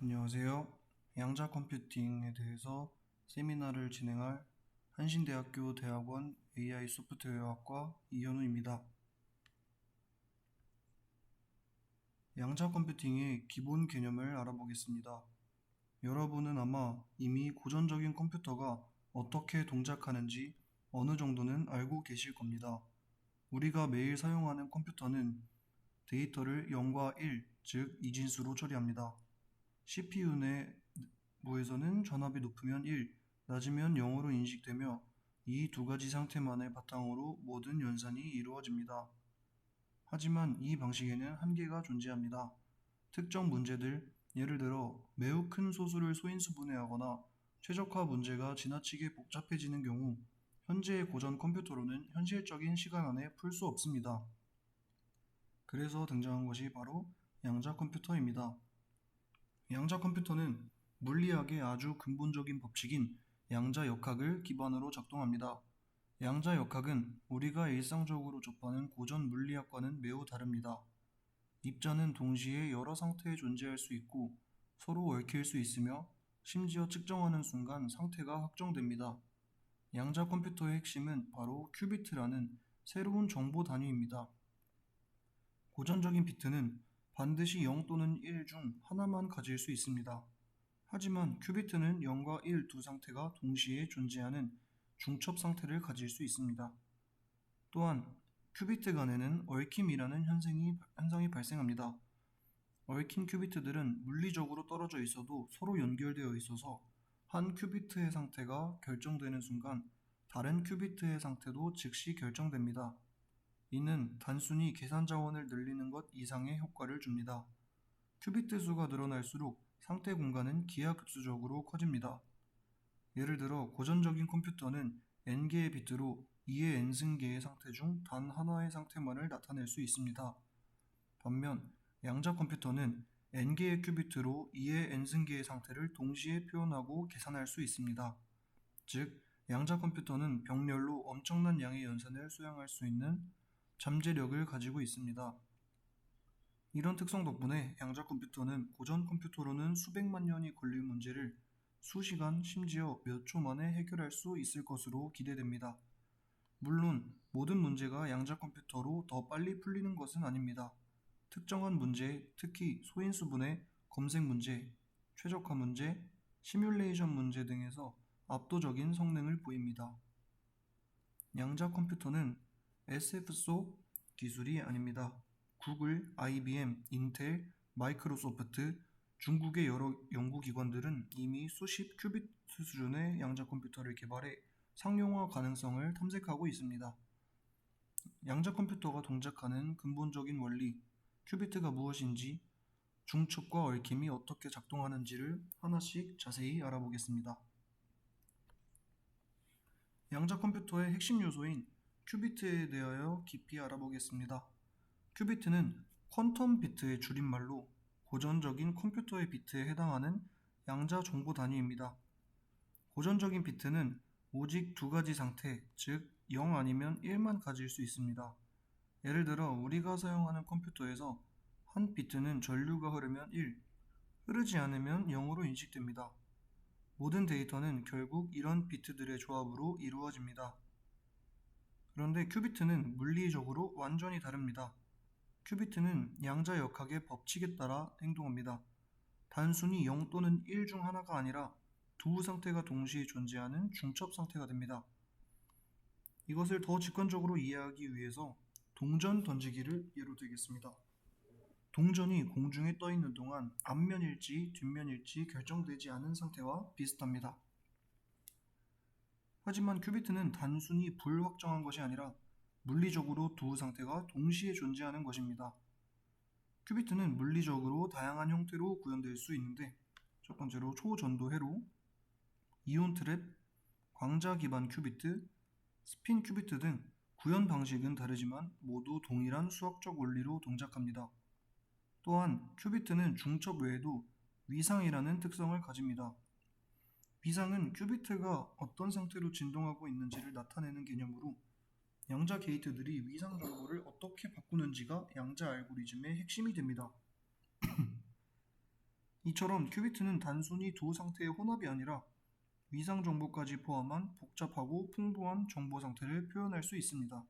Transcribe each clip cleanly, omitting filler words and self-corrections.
안녕하세요. 양자 컴퓨팅에 대해서 세미나를 진행할 한신대학교 대학원 AI 소프트웨어학과 이현우입니다. 양자 컴퓨팅의 기본 개념을 알아보겠습니다. 여러분은 아마 이미 고전적인 컴퓨터가 어떻게 동작하는지 어느 정도는 알고 계실 겁니다. 우리가 매일 사용하는 컴퓨터는 데이터를 0과 1, 즉 이진수로 처리합니다. CPU 내부에서는 전압이 높으면 1, 낮으면 0으로 인식되며 이 두 가지 상태만을 바탕으로 모든 연산이 이루어집니다. 하지만 이 방식에는 한계가 존재합니다. 특정 문제들, 예를 들어 매우 큰 소수를 소인수분해하거나 최적화 문제가 지나치게 복잡해지는 경우 현재의 고전 컴퓨터로는 현실적인 시간 안에 풀 수 없습니다. 그래서 등장한 것이 바로 양자 컴퓨터입니다. 양자 컴퓨터는 물리학의 아주 근본적인 법칙인 양자역학을 기반으로 작동합니다. 양자역학은 우리가 일상적으로 접하는 고전 물리학과는 매우 다릅니다. 입자는 동시에 여러 상태에 존재할 수 있고 서로 얽힐 수 있으며 심지어 측정하는 순간 상태가 확정됩니다. 양자 컴퓨터의 핵심은 바로 큐비트라는 새로운 정보 단위입니다. 고전적인 비트는 반드시 0 또는 1 중 하나만 가질 수 있습니다. 하지만 큐비트는 0과 1 두 상태가 동시에 존재하는 중첩 상태를 가질 수 있습니다. 또한 큐비트 간에는 얽힘이라는 현상이 발생합니다. 얽힌 큐비트들은 물리적으로 떨어져 있어도 서로 연결되어 있어서 한 큐비트의 상태가 결정되는 순간 다른 큐비트의 상태도 즉시 결정됩니다. 이는 단순히 계산 자원을 늘리는 것 이상의 효과를 줍니다. 큐비트 수가 늘어날수록 상태 공간은 기하급수적으로 커집니다. 예를 들어 고전적인 컴퓨터는 n개의 비트로 2의 n승계의 상태 중 단 하나의 상태만을 나타낼 수 있습니다. 반면 양자 컴퓨터는 n개의 큐비트로 2의 n승계의 상태를 동시에 표현하고 계산할 수 있습니다. 즉, 양자 컴퓨터는 병렬로 엄청난 양의 연산을 수행할 수 있는 잠재력을 가지고 있습니다. 이런 특성 덕분에 양자 컴퓨터는 고전 컴퓨터로는 수백만 년이 걸릴 문제를 수시간 심지어 몇 초 만에 해결할 수 있을 것으로 기대됩니다. 물론 모든 문제가 양자 컴퓨터로 더 빨리 풀리는 것은 아닙니다. 특정한 문제, 특히 소인수분해, 검색 문제, 최적화 문제, 시뮬레이션 문제 등에서 압도적인 성능을 보입니다. 양자 컴퓨터는 SF속 기술이 아닙니다. 구글, IBM, 인텔, 마이크로소프트, 중국의 여러 연구기관들은 이미 수십 큐비트 수준의 양자 컴퓨터를 개발해 상용화 가능성을 탐색하고 있습니다. 양자 컴퓨터가 동작하는 근본적인 원리, 큐비트가 무엇인지, 중첩과 얽힘이 어떻게 작동하는지를 하나씩 자세히 알아보겠습니다. 양자 컴퓨터의 핵심 요소인 큐비트에 대하여 깊이 알아보겠습니다. 큐비트는 퀀텀 비트의 줄임말로 고전적인 컴퓨터의 비트에 해당하는 양자 정보 단위입니다. 고전적인 비트는 오직 두 가지 상태, 즉 0 아니면 1만 가질 수 있습니다. 예를 들어 우리가 사용하는 컴퓨터에서 한 비트는 전류가 흐르면 1, 흐르지 않으면 0으로 인식됩니다. 모든 데이터는 결국 이런 비트들의 조합으로 이루어집니다. 그런데 큐비트는 물리적으로 완전히 다릅니다. 큐비트는 양자역학의 법칙에 따라 행동합니다. 단순히 0 또는 1 중 하나가 아니라 두 상태가 동시에 존재하는 중첩 상태가 됩니다. 이것을 더 직관적으로 이해하기 위해서 동전 던지기를 예로 들겠습니다. 동전이 공중에 떠 있는 동안 앞면일지 뒷면일지 결정되지 않은 상태와 비슷합니다. 하지만 큐비트는 단순히 불확정한 것이 아니라 물리적으로 두 상태가 동시에 존재하는 것입니다. 큐비트는 물리적으로 다양한 형태로 구현될 수 있는데 첫 번째로 초전도 회로, 이온 트랩, 광자 기반 큐비트, 스핀 큐비트 등 구현 방식은 다르지만 모두 동일한 수학적 원리로 동작합니다. 또한 큐비트는 중첩 외에도 위상이라는 특성을 가집니다. 위상은 큐비트가 어떤 상태로 진동하고 있는지를 나타내는 개념으로 양자 게이트들이 위상 정보를 어떻게 바꾸는지가 양자 알고리즘의 핵심이 됩니다. 이처럼 큐비트는 단순히 두 상태의 혼합이 아니라 위상 정보까지 포함한 복잡하고 풍부한 정보 상태를 표현할 수 있습니다.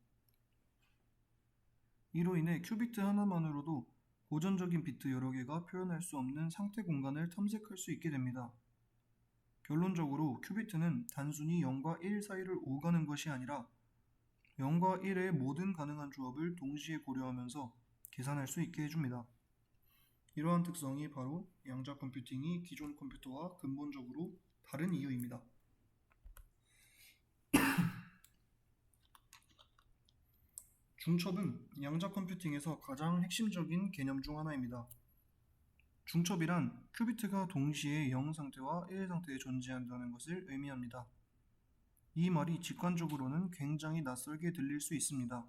이로 인해 큐비트 하나만으로도 고전적인 비트 여러 개가 표현할 수 없는 상태 공간을 탐색할 수 있게 됩니다. 결론적으로 큐비트는 단순히 0과 1 사이를 오가는 것이 아니라 0과 1의 모든 가능한 조합을 동시에 고려하면서 계산할 수 있게 해줍니다. 이러한 특성이 바로 양자 컴퓨팅이 기존 컴퓨터와 근본적으로 다른 이유입니다. 중첩은 양자 컴퓨팅에서 가장 핵심적인 개념 중 하나입니다. 중첩이란 큐비트가 동시에 0 상태와 1 상태에 존재한다는 것을 의미합니다. 이 말이 직관적으로는 굉장히 낯설게 들릴 수 있습니다.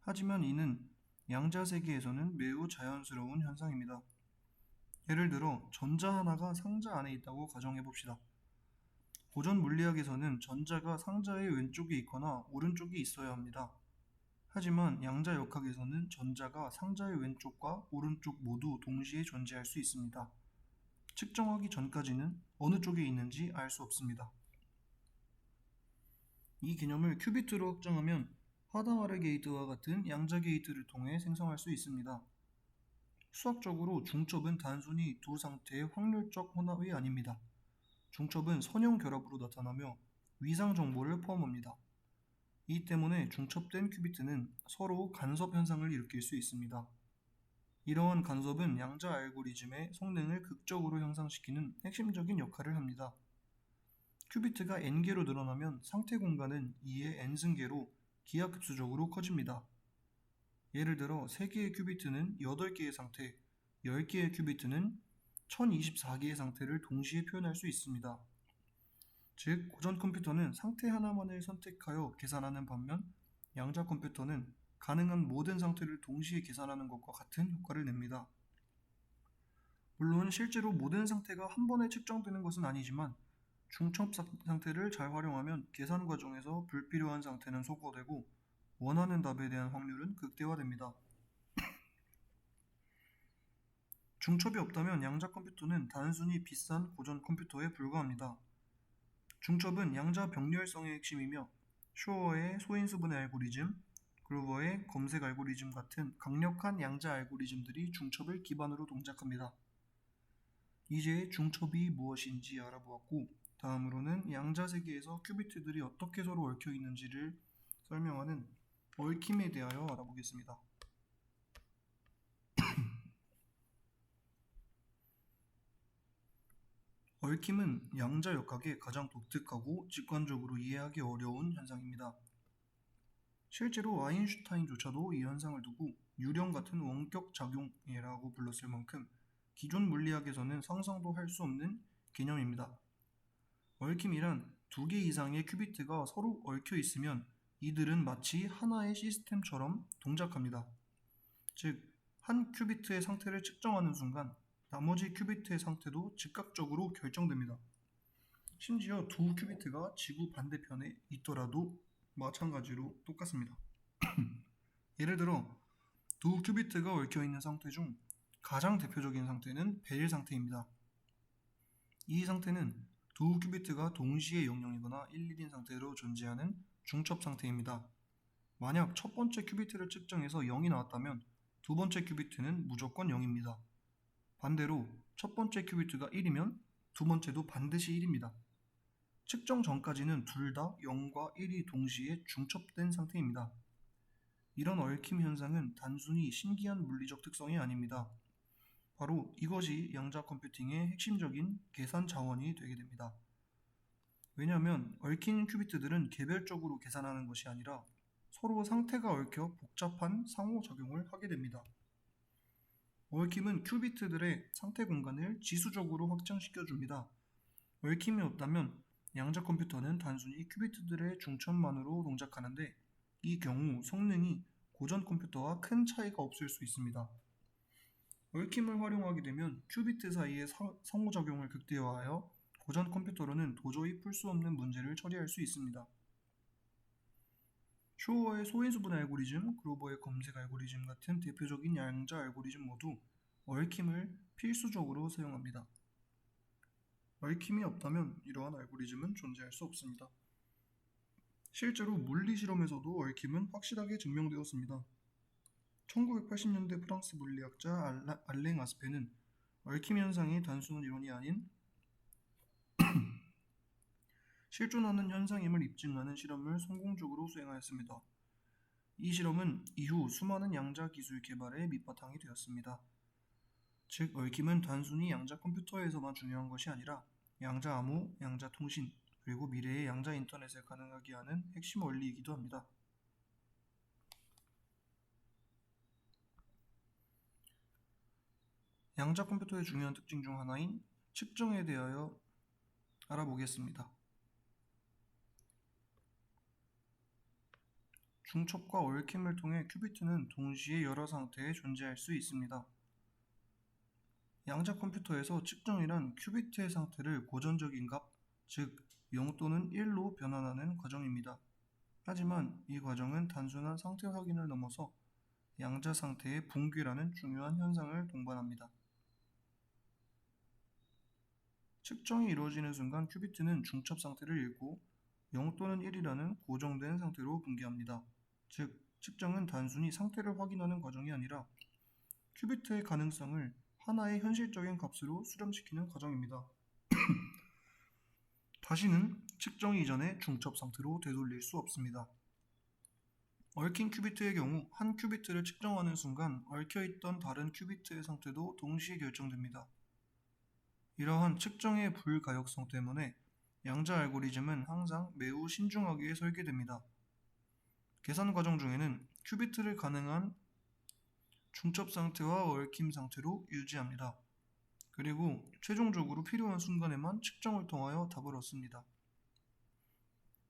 하지만 이는 양자 세계에서는 매우 자연스러운 현상입니다. 예를 들어 전자 하나가 상자 안에 있다고 가정해봅시다. 고전 물리학에서는 전자가 상자의 왼쪽에 있거나 오른쪽에 있어야 합니다. 하지만 양자 역학에서는 전자가 상자의 왼쪽과 오른쪽 모두 동시에 존재할 수 있습니다. 측정하기 전까지는 어느 쪽에 있는지 알 수 없습니다. 이 개념을 큐비트로 확장하면 하다마르 게이트와 같은 양자 게이트를 통해 생성할 수 있습니다. 수학적으로 중첩은 단순히 두 상태의 확률적 혼합이 아닙니다. 중첩은 선형 결합으로 나타나며 위상 정보를 포함합니다. 이 때문에 중첩된 큐비트는 서로 간섭 현상을 일으킬 수 있습니다. 이러한 간섭은 양자 알고리즘의 성능을 극적으로 향상시키는 핵심적인 역할을 합니다. 큐비트가 n개로 늘어나면 상태 공간은 이에 n승계로 기하급수적으로 커집니다. 예를 들어 3개의 큐비트는 8개의 상태, 10개의 큐비트는 1024개의 상태를 동시에 표현할 수 있습니다. 즉, 고전 컴퓨터는 상태 하나만을 선택하여 계산하는 반면 양자 컴퓨터는 가능한 모든 상태를 동시에 계산하는 것과 같은 효과를 냅니다. 물론 실제로 모든 상태가 한 번에 측정되는 것은 아니지만 중첩 상태를 잘 활용하면 계산 과정에서 불필요한 상태는 소거되고 원하는 답에 대한 확률은 극대화됩니다. 중첩이 없다면 양자 컴퓨터는 단순히 비싼 고전 컴퓨터에 불과합니다. 중첩은 양자 병렬성의 핵심이며 쇼어의 소인수분해 알고리즘, 그루버의 검색 알고리즘 같은 강력한 양자 알고리즘들이 중첩을 기반으로 동작합니다. 이제 중첩이 무엇인지 알아보았고, 다음으로는 양자 세계에서 큐비트들이 어떻게 서로 얽혀 있는지를 설명하는 얽힘에 대하여 알아보겠습니다. 얽힘은 양자 역학의 가장 독특하고 직관적으로 이해하기 어려운 현상입니다. 실제로 아인슈타인조차도 이 현상을 두고 유령 같은 원격 작용이라고 불렀을 만큼 기존 물리학에서는 상상도 할 수 없는 개념입니다. 얽힘이란 2개 이상의 큐비트가 서로 얽혀 있으면 이들은 마치 하나의 시스템처럼 동작합니다. 즉, 한 큐비트의 상태를 측정하는 순간 나머지 큐비트의 상태도 즉각적으로 결정됩니다. 심지어 두 큐비트가 지구 반대편에 있더라도 마찬가지로 똑같습니다. 예를 들어 두 큐비트가 얽혀있는 상태 중 가장 대표적인 상태는 벨 상태입니다. 이 상태는 두 큐비트가 동시에 00이거나 11인 상태로 존재하는 중첩 상태입니다. 만약 첫 번째 큐비트를 측정해서 0이 나왔다면 두 번째 큐비트는 무조건 0입니다. 반대로 첫 번째 큐비트가 1이면 두 번째도 반드시 1입니다. 측정 전까지는 둘 다 0과 1이 동시에 중첩된 상태입니다. 이런 얽힘 현상은 단순히 신기한 물리적 특성이 아닙니다. 바로 이것이 양자 컴퓨팅의 핵심적인 계산 자원이 되게 됩니다. 왜냐하면 얽힌 큐비트들은 개별적으로 계산하는 것이 아니라 서로 상태가 얽혀 복잡한 상호작용을 하게 됩니다. 얽힘은 큐비트들의 상태 공간을 지수적으로 확장시켜 줍니다. 얽힘이 없다면 양자 컴퓨터는 단순히 큐비트들의 중첩만으로 동작하는데 이 경우 성능이 고전 컴퓨터와 큰 차이가 없을 수 있습니다. 얽힘을 활용하게 되면 큐비트 사이의 상호작용을 극대화하여 고전 컴퓨터로는 도저히 풀 수 없는 문제를 처리할 수 있습니다. 쇼어의 소인수분 알고리즘, 그루버의 검색 알고리즘 같은 대표적인 양자 알고리즘 모두 얽힘을 필수적으로 사용합니다. 얽힘이 없다면 이러한 알고리즘은 존재할 수 없습니다. 실제로 물리 실험에서도 얽힘은 확실하게 증명되었습니다. 1980년대 프랑스 물리학자 알랭 아스페는 얽힘 현상이 단순한 이론이 아닌 실존하는 현상임을 입증하는 실험을 성공적으로 수행하였습니다. 이 실험은 이후 수많은 양자 기술 개발의 밑바탕이 되었습니다. 즉, 얽힘은 단순히 양자 컴퓨터에서만 중요한 것이 아니라 양자 암호, 양자 통신, 그리고 미래의 양자 인터넷을 가능하게 하는 핵심 원리이기도 합니다. 양자 컴퓨터의 중요한 특징 중 하나인 측정에 대하여 알아보겠습니다. 중첩과 얽힘을 통해 큐비트는 동시에 여러 상태에 존재할 수 있습니다. 양자 컴퓨터에서 측정이란 큐비트의 상태를 고전적인 값, 즉 0 또는 1로 변환하는 과정입니다. 하지만 이 과정은 단순한 상태 확인을 넘어서 양자 상태의 붕괴라는 중요한 현상을 동반합니다. 측정이 이루어지는 순간 큐비트는 중첩 상태를 잃고 0 또는 1이라는 고정된 상태로 붕괴합니다. 즉, 측정은 단순히 상태를 확인하는 과정이 아니라 큐비트의 가능성을 하나의 현실적인 값으로 수렴시키는 과정입니다. 다시는 측정 이전의 중첩 상태로 되돌릴 수 없습니다. 얽힌 큐비트의 경우 한 큐비트를 측정하는 순간 얽혀있던 다른 큐비트의 상태도 동시에 결정됩니다. 이러한 측정의 불가역성 때문에 양자 알고리즘은 항상 매우 신중하게 설계됩니다. 계산 과정 중에는 큐비트를 가능한 중첩 상태와 얽힘 상태로 유지합니다. 그리고 최종적으로 필요한 순간에만 측정을 통하여 답을 얻습니다.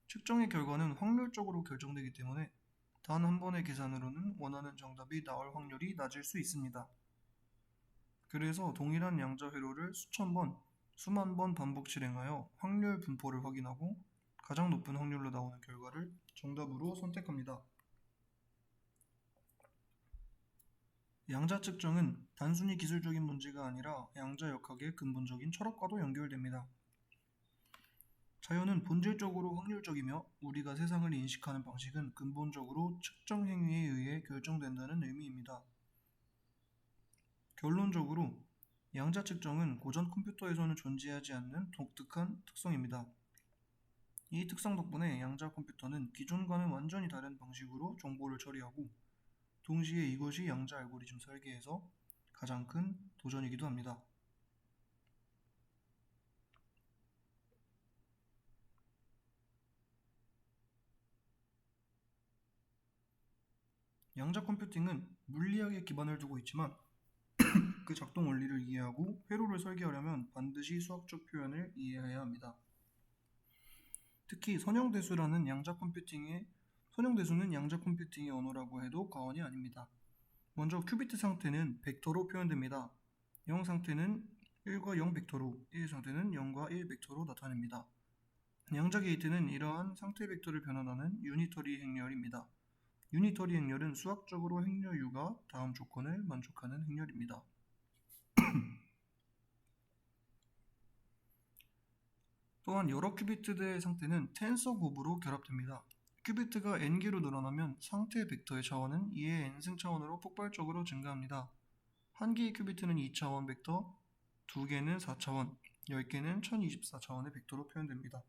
측정의 결과는 확률적으로 결정되기 때문에 단 한 번의 계산으로는 원하는 정답이 나올 확률이 낮을 수 있습니다. 그래서 동일한 양자 회로를 수천 번, 수만 번 반복 실행하여 확률 분포를 확인하고 가장 높은 확률로 나오는 결과를 정답으로 선택합니다. 양자 측정은 단순히 기술적인 문제가 아니라 양자 역학의 근본적인 철학과도 연결됩니다. 자연은 본질적으로 확률적이며 우리가 세상을 인식하는 방식은 근본적으로 측정 행위에 의해 결정된다는 의미입니다. 결론적으로 양자 측정은 고전 컴퓨터에서는 존재하지 않는 독특한 특성입니다. 이 특성 덕분에 양자 컴퓨터는 기존과는 완전히 다른 방식으로 정보를 처리하고 동시에 이것이 양자 알고리즘 설계에서 가장 큰 도전이기도 합니다. 양자 컴퓨팅은 물리학에 기반을 두고 있지만 그 작동 원리를 이해하고 회로를 설계하려면 반드시 수학적 표현을 이해해야 합니다. 특히 선형대수는 양자 컴퓨팅의 언어라고 해도 과언이 아닙니다. 먼저 큐비트 상태는 벡터로 표현됩니다. 0 상태는 1과 0 벡터로, 1 상태는 0과 1 벡터로 나타냅니다. 양자 게이트는 이러한 상태 벡터를 변환하는 유니터리 행렬입니다. 유니터리 행렬은 수학적으로 행렬 U가 다음 조건을 만족하는 행렬입니다. 또한 여러 큐비트들의 상태는 텐서 곱으로 결합됩니다. 큐비트가 n개로 늘어나면 상태 벡터의 차원은 이의 n승 차원으로 폭발적으로 증가합니다. 한 개의 큐비트는 2차원 벡터, 2개는 4차원, 10개는 1024차원의 벡터로 표현됩니다.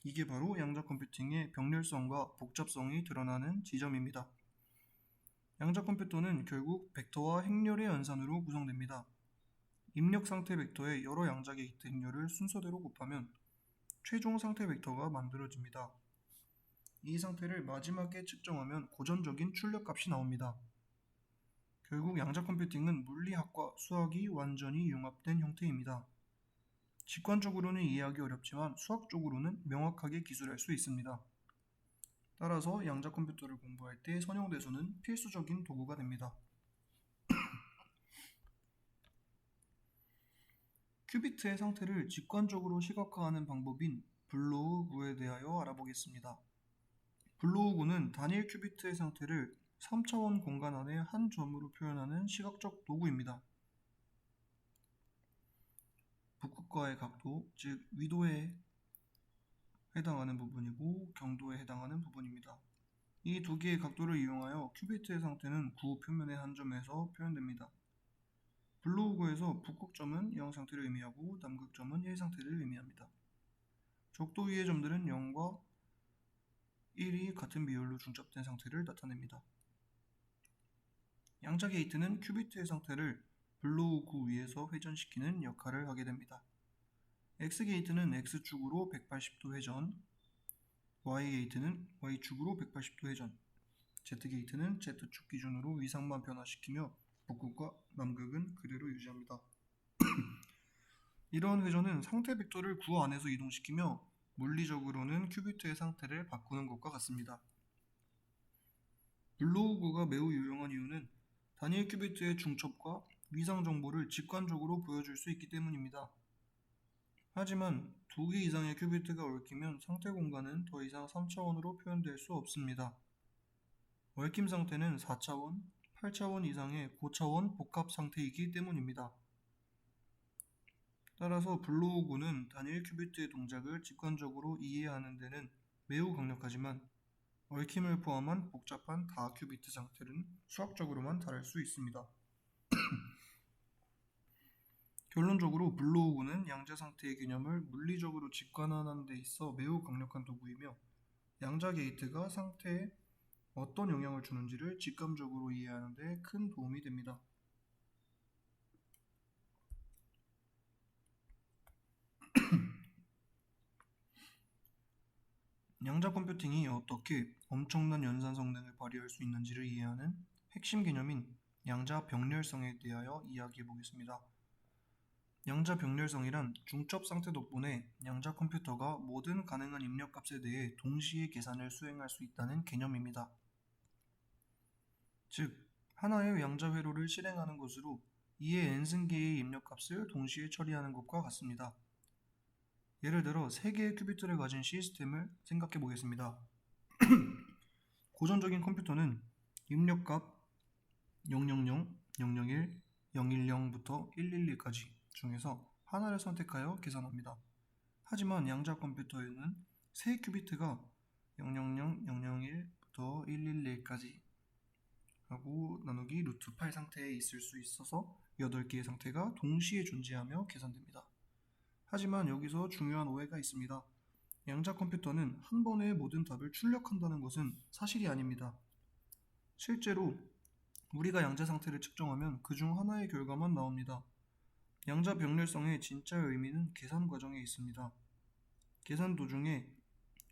이게 바로 양자 컴퓨팅의 병렬성과 복잡성이 드러나는 지점입니다. 양자 컴퓨터는 결국 벡터와 행렬의 연산으로 구성됩니다. 입력 상태 벡터의 여러 양자 게이트 행렬을 순서대로 곱하면 최종 상태 벡터가 만들어집니다. 이 상태를 마지막에 측정하면 고전적인 출력값이 나옵니다. 결국 양자 컴퓨팅은 물리학과 수학이 완전히 융합된 형태입니다. 직관적으로는 이해하기 어렵지만 수학적으로는 명확하게 기술할 수 있습니다. 따라서 양자 컴퓨터를 공부할 때 선형대수는 필수적인 도구가 됩니다. 큐비트의 상태를 직관적으로 시각화하는 방법인 블로우 구에 대하여 알아보겠습니다. 블로우 구는 단일 큐비트의 상태를 3차원 공간 안의 한 점으로 표현하는 시각적 도구입니다. 북극과의 각도, 즉 위도에 해당하는 부분이고 경도에 해당하는 부분입니다. 이 두 개의 각도를 이용하여 큐비트의 상태는 구 표면의 한 점에서 표현됩니다. 블로우구에서 북극점은 0 상태를 의미하고 남극점은 1 상태를 의미합니다. 적도 위의 점들은 0과 1이 같은 비율로 중첩된 상태를 나타냅니다. 양자 게이트는 큐비트의 상태를 블로우구 위에서 회전시키는 역할을 하게 됩니다. X 게이트는 X축으로 180도 회전, Y 게이트는 Y축으로 180도 회전, Z 게이트는 Z축 기준으로 위상만 변화시키며 북극과 남극은 그대로 유지합니다. 이러한 회전은 상태 벡터를 구 안에서 이동시키며 물리적으로는 큐비트의 상태를 바꾸는 것과 같습니다. 블로우구가 매우 유용한 이유는 단일 큐비트의 중첩과 위상 정보를 직관적으로 보여줄 수 있기 때문입니다. 하지만 2개 이상의 큐비트가 얽히면 상태 공간은 더 이상 3차원으로 표현될 수 없습니다. 얽힘 상태는 4차원, 8차원 이상의 고차원 복합 상태이기 때문입니다. 따라서 블로우구는 단일 큐비트의 동작을 직관적으로 이해하는 데는 매우 강력하지만 얽힘을 포함한 복잡한 다큐비트 상태는 수학적으로만 다룰 수 있습니다. 결론적으로 블로우구는 양자 상태의 개념을 물리적으로 직관하는 데 있어 매우 강력한 도구이며 양자 게이트가 상태에 어떤 영향을 주는지를 직감적으로 이해하는 데 큰 도움이 됩니다. 양자 컴퓨팅이 어떻게 엄청난 연산 성능을 발휘할 수 있는지를 이해하는 핵심 개념인 양자 병렬성에 대하여 이야기해 보겠습니다. 양자 병렬성이란 중첩 상태 덕분에 양자 컴퓨터가 모든 가능한 입력값에 대해 동시에 계산을 수행할 수 있다는 개념입니다. 즉, 하나의 양자 회로를 실행하는 것으로 이에 n승계의 입력값을 동시에 처리하는 것과 같습니다. 예를 들어 3개의 큐비트를 가진 시스템을 생각해 보겠습니다. 고전적인 컴퓨터는 입력값 000, 001, 010부터 111까지 중에서 하나를 선택하여 계산합니다. 하지만 양자 컴퓨터에는 세 큐비트가 000, 001부터 111까지 하고 나누기 루트 8 상태에 있을 수 있어서 8개의 상태가 동시에 존재하며 계산됩니다. 하지만 여기서 중요한 오해가 있습니다. 양자 컴퓨터는 한 번에 모든 답을 출력한다는 것은 사실이 아닙니다. 실제로 우리가 양자 상태를 측정하면 그중 하나의 결과만 나옵니다. 양자 병렬성의 진짜 의미는 계산 과정에 있습니다. 계산 도중에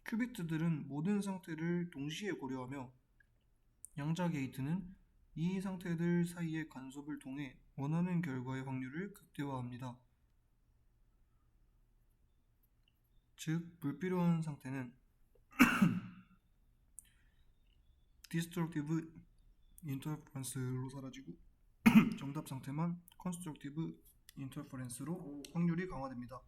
큐비트들은 모든 상태를 동시에 고려하며 양자 게이트는 이 상태들 사이의 간섭을 통해 원하는 결과의 확률을 극대화합니다. 즉, 불필요한 상태는 디스트럭티브 인터퍼런스로 사라지고 정답 상태만 컨스트럭티브 인터퍼런스로 확률이 강화됩니다.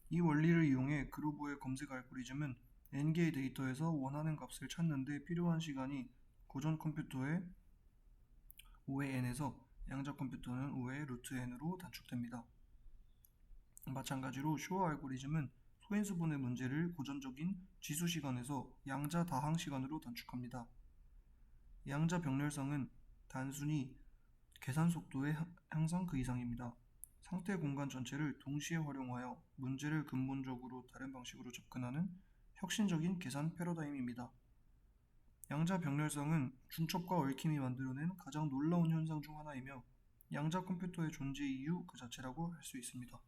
이 원리를 이용해 그루브의 검색 알고리즘은 n개의 데이터에서 원하는 값을 찾는 데 필요한 시간이 고전 컴퓨터의 5의 n에서 양자 컴퓨터는 5의 루트 n으로 단축됩니다. 마찬가지로 쇼어 알고리즘은 소인수분해 문제를 고전적인 지수 시간에서 양자 다항 시간으로 단축합니다. 양자 병렬성은 단순히 계산 속도의 항상 그 이상입니다. 상태 공간 전체를 동시에 활용하여 문제를 근본적으로 다른 방식으로 접근하는 혁신적인 계산 패러다임입니다. 양자 병렬성은 중첩과 얽힘이 만들어낸 가장 놀라운 현상 중 하나이며 양자 컴퓨터의 존재 이유 그 자체라고 할 수 있습니다.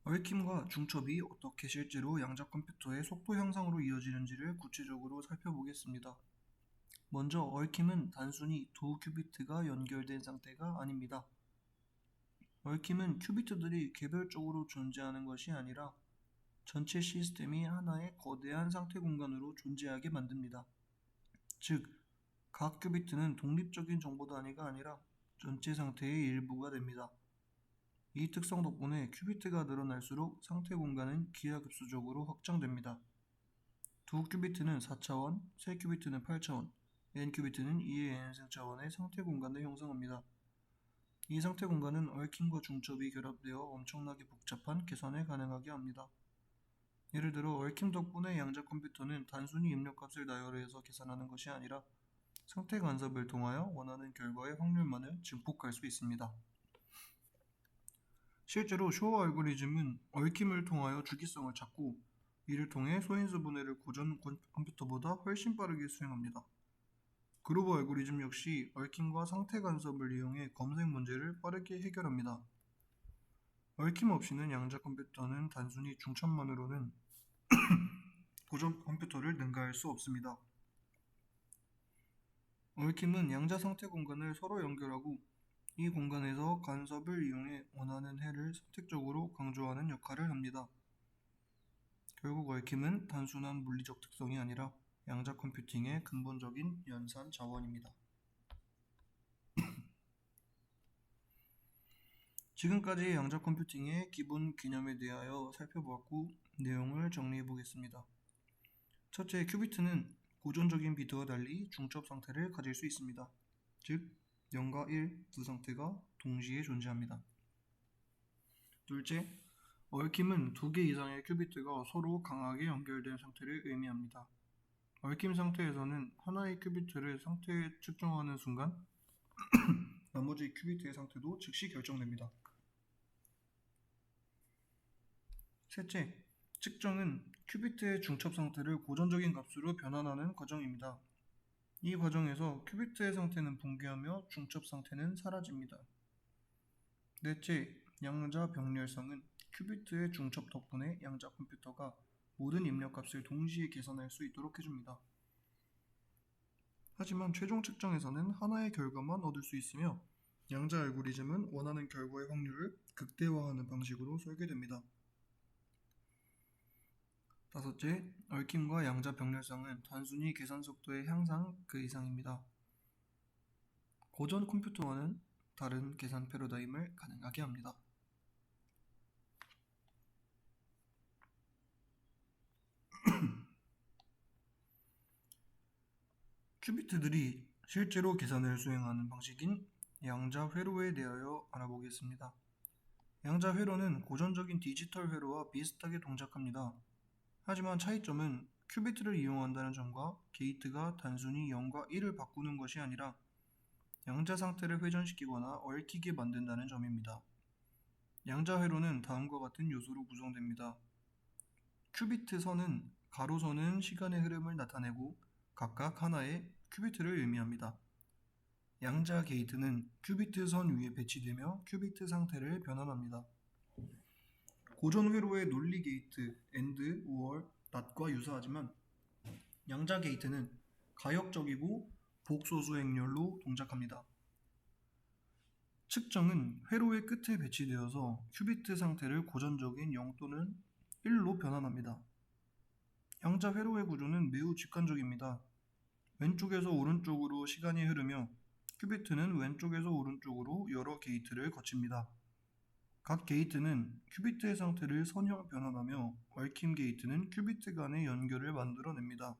얽힘과 중첩이 어떻게 실제로 양자 컴퓨터의 속도 향상으로 이어지는지를 구체적으로 살펴보겠습니다. 먼저 얽힘은 단순히 두 큐비트가 연결된 상태가 아닙니다. 얽힘은 큐비트들이 개별적으로 존재하는 것이 아니라 전체 시스템이 하나의 거대한 상태 공간으로 존재하게 만듭니다. 즉, 각 큐비트는 독립적인 정보 단위가 아니라 전체 상태의 일부가 됩니다. 이 특성 덕분에 큐비트가 늘어날수록 상태 공간은 기하급수적으로 확장됩니다. 두 큐비트는 4차원, 세 큐비트는 8차원, n 큐비트는 2의 n승 차원의 상태 공간을 형성합니다. 이 상태 공간은 얽힘과 중첩이 결합되어 엄청나게 복잡한 계산을 가능하게 합니다. 예를 들어 얽힘 덕분에 양자 컴퓨터는 단순히 입력값을 나열해서 계산하는 것이 아니라 상태 간섭을 통하여 원하는 결과의 확률만을 증폭할 수 있습니다. 실제로 쇼어 알고리즘은 얽힘을 통하여 주기성을 찾고 이를 통해 소인수 분해를 고전 컴퓨터보다 훨씬 빠르게 수행합니다. 그루버 알고리즘 역시 얽힘과 상태 간섭을 이용해 검색 문제를 빠르게 해결합니다. 얽힘 없이는 양자 컴퓨터는 단순히 중첩만으로는 고전 컴퓨터를 능가할 수 없습니다. 얽힘은 양자 상태 공간을 서로 연결하고 이 공간에서 간섭을 이용해 원하는 해를 선택적으로 강조하는 역할을 합니다. 결국 얽힘은 단순한 물리적 특성이 아니라 양자 컴퓨팅의 근본적인 연산 자원입니다. 지금까지 양자 컴퓨팅의 기본 개념에 대하여 살펴보았고 내용을 정리해 보겠습니다. 첫째, 큐비트는 고전적인 비트와 달리 중첩 상태를 가질 수 있습니다. 즉, 0과 1 두 상태가 동시에 존재합니다. 둘째, 얽힘은 2개 이상의 큐비트가 서로 강하게 연결된 상태를 의미합니다. 얽힘 상태에서는 하나의 큐비트를 상태 측정하는 순간 나머지 큐비트의 상태도 즉시 결정됩니다. 셋째, 측정은 큐비트의 중첩 상태를 고전적인 값으로 변환하는 과정입니다. 이 과정에서 큐비트의 상태는 붕괴하며 중첩 상태는 사라집니다. 넷째, 양자 병렬성은 큐비트의 중첩 덕분에 양자 컴퓨터가 모든 입력값을 동시에 계산할 수 있도록 해줍니다. 하지만 최종 측정에서는 하나의 결과만 얻을 수 있으며 양자 알고리즘은 원하는 결과의 확률을 극대화하는 방식으로 설계됩니다. 다섯째, 얽힘과 양자 병렬성은 단순히 계산 속도의 향상 그 이상입니다. 고전 컴퓨터와는 다른 계산 패러다임을 가능하게 합니다. 큐비트들이 실제로 계산을 수행하는 방식인 양자 회로에 대하여 알아보겠습니다. 양자 회로는 고전적인 디지털 회로와 비슷하게 동작합니다. 하지만 차이점은 큐비트를 이용한다는 점과 게이트가 단순히 0과 1을 바꾸는 것이 아니라 양자 상태를 회전시키거나 얽히게 만든다는 점입니다. 양자 회로는 다음과 같은 요소로 구성됩니다. 큐비트 선은 가로선은 시간의 흐름을 나타내고 각각 하나의 큐비트를 의미합니다. 양자 게이트는 큐비트 선 위에 배치되며 큐비트 상태를 변환합니다. 고전 회로의 논리 게이트, AND, OR, NOT과 유사하지만 양자 게이트는 가역적이고 복소수 행렬로 동작합니다. 측정은 회로의 끝에 배치되어서 큐비트 상태를 고전적인 0 또는 1로 변환합니다. 양자 회로의 구조는 매우 직관적입니다. 왼쪽에서 오른쪽으로 시간이 흐르며 큐비트는 왼쪽에서 오른쪽으로 여러 게이트를 거칩니다. 각 게이트는 큐비트의 상태를 선형 변환하며 얽힘 게이트는 큐비트 간의 연결을 만들어냅니다.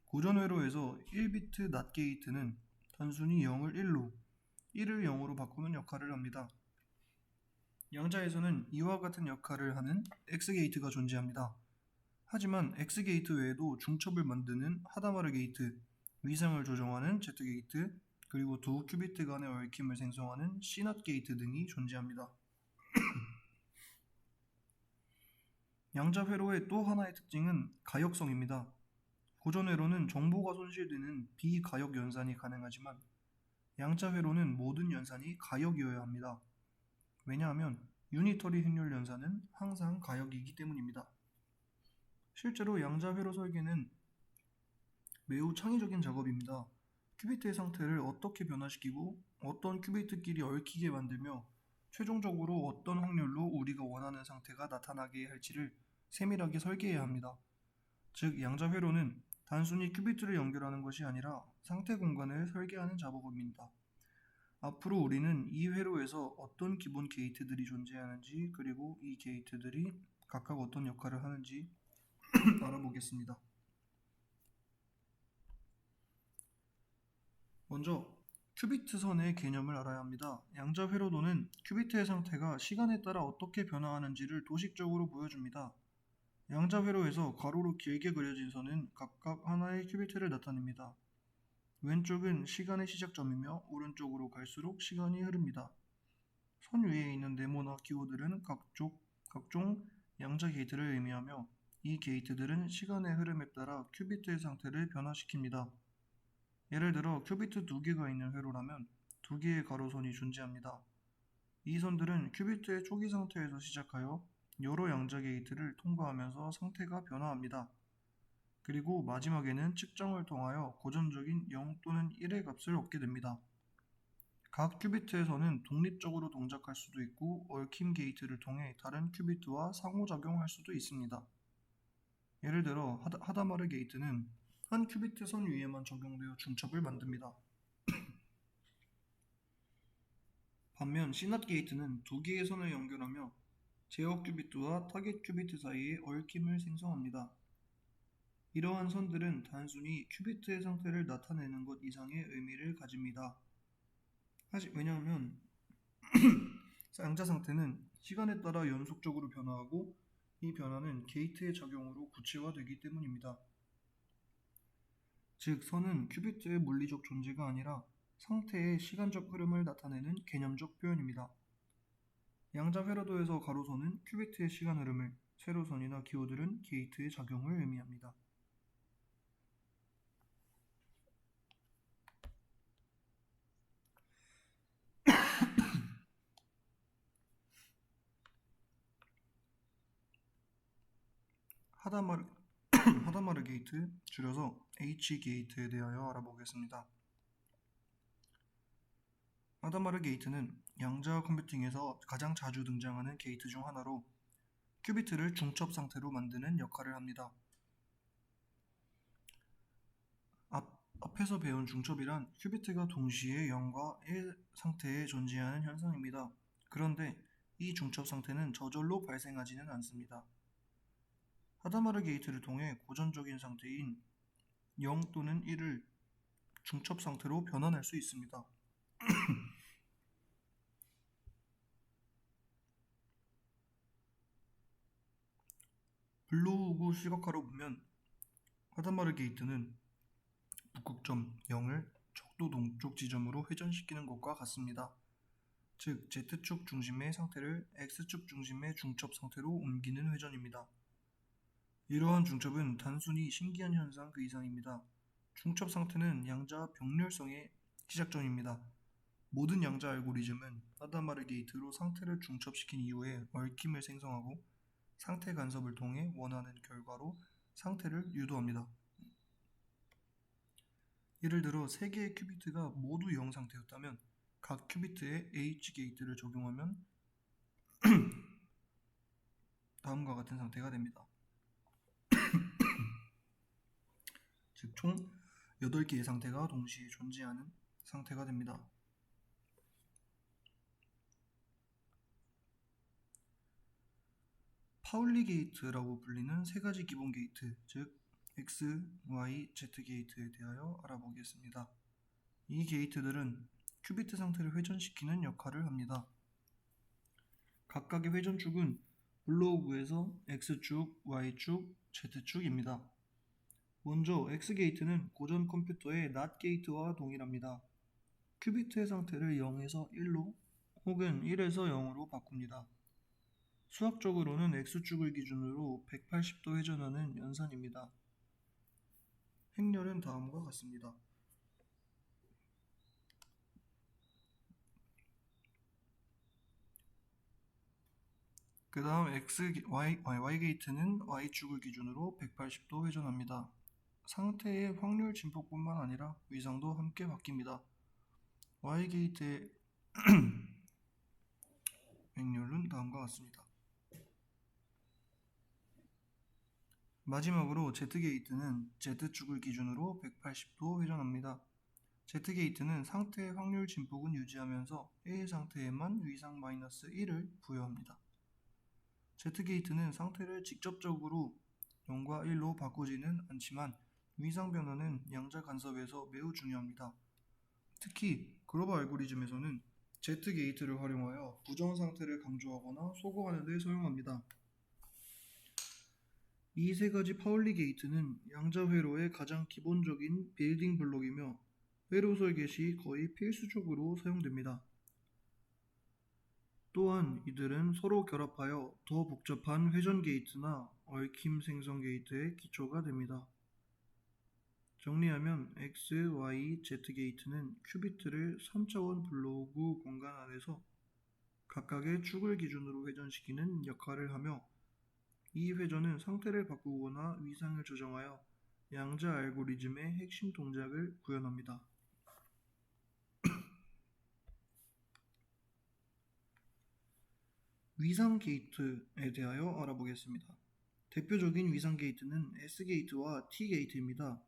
고전 회로에서 1비트 낫 게이트는 단순히 0을 1로, 1을 0으로 바꾸는 역할을 합니다. 양자에서는 이와 같은 역할을 하는 X 게이트가 존재합니다. 하지만 X 게이트 외에도 중첩을 만드는 하다마르 게이트, 위상을 조정하는 Z 게이트, 그리고 두 큐비트 간의 얽힘을 생성하는 C낫 게이트 등이 존재합니다. 양자 회로의 또 하나의 특징은 가역성입니다. 고전 회로는 정보가 손실되는 비가역 연산이 가능하지만 양자 회로는 모든 연산이 가역이어야 합니다. 왜냐하면 유니터리 행렬 연산은 항상 가역이기 때문입니다. 실제로 양자 회로 설계는 매우 창의적인 작업입니다. 큐비트의 상태를 어떻게 변화시키고 어떤 큐비트끼리 얽히게 만들며 최종적으로 어떤 확률로 우리가 원하는 상태가 나타나게 할지를 세밀하게 설계해야 합니다. 즉, 양자 회로는 단순히 큐비트를 연결하는 것이 아니라 상태 공간을 설계하는 작업입니다. 앞으로 우리는 이 회로에서 어떤 기본 게이트들이 존재하는지 그리고 이 게이트들이 각각 어떤 역할을 하는지 알아보겠습니다. 먼저 큐비트 선의 개념을 알아야 합니다. 양자 회로도는 큐비트의 상태가 시간에 따라 어떻게 변화하는지를 도식적으로 보여줍니다. 양자 회로에서 가로로 길게 그려진 선은 각각 하나의 큐비트를 나타냅니다. 왼쪽은 시간의 시작점이며 오른쪽으로 갈수록 시간이 흐릅니다. 선 위에 있는 네모나 기호들은 각종 양자 게이트를 의미하며 이 게이트들은 시간의 흐름에 따라 큐비트의 상태를 변화시킵니다. 예를 들어 큐비트 2개가 있는 회로라면 2개의 가로선이 존재합니다. 이 선들은 큐비트의 초기 상태에서 시작하여 여러 양자 게이트를 통과하면서 상태가 변화합니다. 그리고 마지막에는 측정을 통하여 고정적인 0 또는 1의 값을 얻게 됩니다. 각 큐비트에서는 독립적으로 동작할 수도 있고 얽힘 게이트를 통해 다른 큐비트와 상호작용할 수도 있습니다. 예를 들어 하다마르 게이트는 한 큐비트 선 위에만 적용되어 중첩을 만듭니다. 반면 시낫 게이트는 2개의 선을 연결하며 제어 큐비트와 타겟 큐비트 사이에 얽힘을 생성합니다. 이러한 선들은 단순히 큐비트의 상태를 나타내는 것 이상의 의미를 가집니다. 왜냐하면 양자 상태는 시간에 따라 연속적으로 변화하고 이 변화는 게이트의 작용으로 구체화되기 때문입니다. 즉, 선은 큐비트의 물리적 존재가 아니라 상태의 시간적 흐름을 나타내는 개념적 표현입니다. 양자 회로도에서 가로선은 큐비트의 시간 흐름을, 세로선이나 기호들은 게이트의 작용을 의미합니다. 하다마르 게이트, 줄여서 H 게이트에 대하여 알아보겠습니다. 하다마르 게이트는 양자 컴퓨팅에서 가장 자주 등장하는 게이트 중 하나로 큐비트를 중첩 상태로 만드는 역할을 합니다. 앞에서 배운 중첩이란 큐비트가 동시에 0과 1 상태에 존재하는 현상입니다. 그런데 이 중첩 상태는 저절로 발생하지는 않습니다. 하다마르 게이트를 통해 고전적인 상태인 0 또는 1을 중첩 상태로 변환할 수 있습니다. 블로우구 시각화로 보면 하다마르 게이트는 북극점 0을 적도 동쪽 지점으로 회전시키는 것과 같습니다. 즉, Z축 중심의 상태를 X축 중심의 중첩 상태로 옮기는 회전입니다. 이러한 중첩은 단순히 신기한 현상 그 이상입니다. 중첩 상태는 양자 병렬성의 시작점입니다. 모든 양자 알고리즘은 하다마르 게이트로 상태를 중첩시킨 이후에 얽힘을 생성하고 상태 간섭을 통해 원하는 결과로 상태를 유도합니다. 예를 들어 3개의 큐비트가 모두 0 상태였다면 각 큐비트에 H 게이트를 적용하면 다음과 같은 상태가 됩니다. 즉, 총 8개의 상태가 동시에 존재하는 상태가 됩니다. 파울리 게이트라고 불리는 3가지 기본 게이트, 즉 X, Y, Z 게이트에 대하여 알아보겠습니다. 이 게이트들은 큐비트 상태를 회전시키는 역할을 합니다. 각각의 회전축은 블로우구에서 X축, Y축, Z축입니다. 먼저 X게이트는 고전 컴퓨터의 NOT 게이트와 동일합니다. 큐비트의 상태를 0에서 1로 혹은 1에서 0으로 바꿉니다. 수학적으로는 X축을 기준으로 180도 회전하는 연산입니다. 행렬은 다음과 같습니다. 그 다음 Y 게이트는 Y축을 기준으로 180도 회전합니다. 상태의 확률 진폭뿐만 아니라 위상도 함께 바뀝니다. Y 게이트의 행렬은 다음과 같습니다. 마지막으로 Z게이트는 Z축을 기준으로 180도 회전합니다. Z게이트는 상태의 확률 진폭은 유지하면서 A 상태에만 위상 -1을 부여합니다. Z게이트는 상태를 직접적으로 0과 1로 바꾸지는 않지만 위상 변화는 양자 간섭에서 매우 중요합니다. 특히 글로벌 알고리즘에서는 Z 게이트를 활용하여 부정 상태를 강조하거나 소거하는 데 사용합니다. 이 세 가지 파울리 게이트는 양자 회로의 가장 기본적인 빌딩 블록이며 회로 설계 시 거의 필수적으로 사용됩니다. 또한 이들은 서로 결합하여 더 복잡한 회전 게이트나 얽힘 생성 게이트의 기초가 됩니다. 정리하면 X, Y, Z 게이트는 큐비트를 3차원 블로그 공간 안에서 각각의 축을 기준으로 회전시키는 역할을 하며, 이 회전은 상태를 바꾸거나 위상을 조정하여 양자 알고리즘의 핵심 동작을 구현합니다. 위상 게이트에 대하여 알아보겠습니다. 대표적인 위상 게이트는 S 게이트와 T 게이트입니다.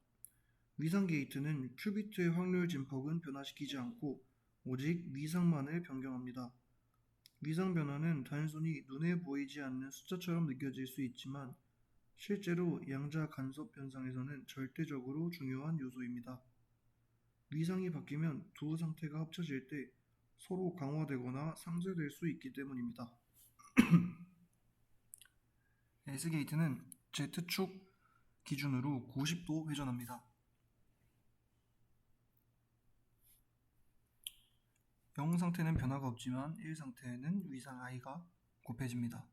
위상 게이트는 큐비트의 확률 진폭은 변화시키지 않고 오직 위상만을 변경합니다. 위상 변화는 단순히 눈에 보이지 않는 숫자처럼 느껴질 수 있지만 실제로 양자 간섭 현상에서는 절대적으로 중요한 요소입니다. 위상이 바뀌면 두 상태가 합쳐질 때 서로 강화되거나 상쇄될 수 있기 때문입니다. S게이트는 Z축 기준으로 90도 회전합니다. 0 상태는 변화가 없지만 1 상태에는 위상 i가 곱해집니다.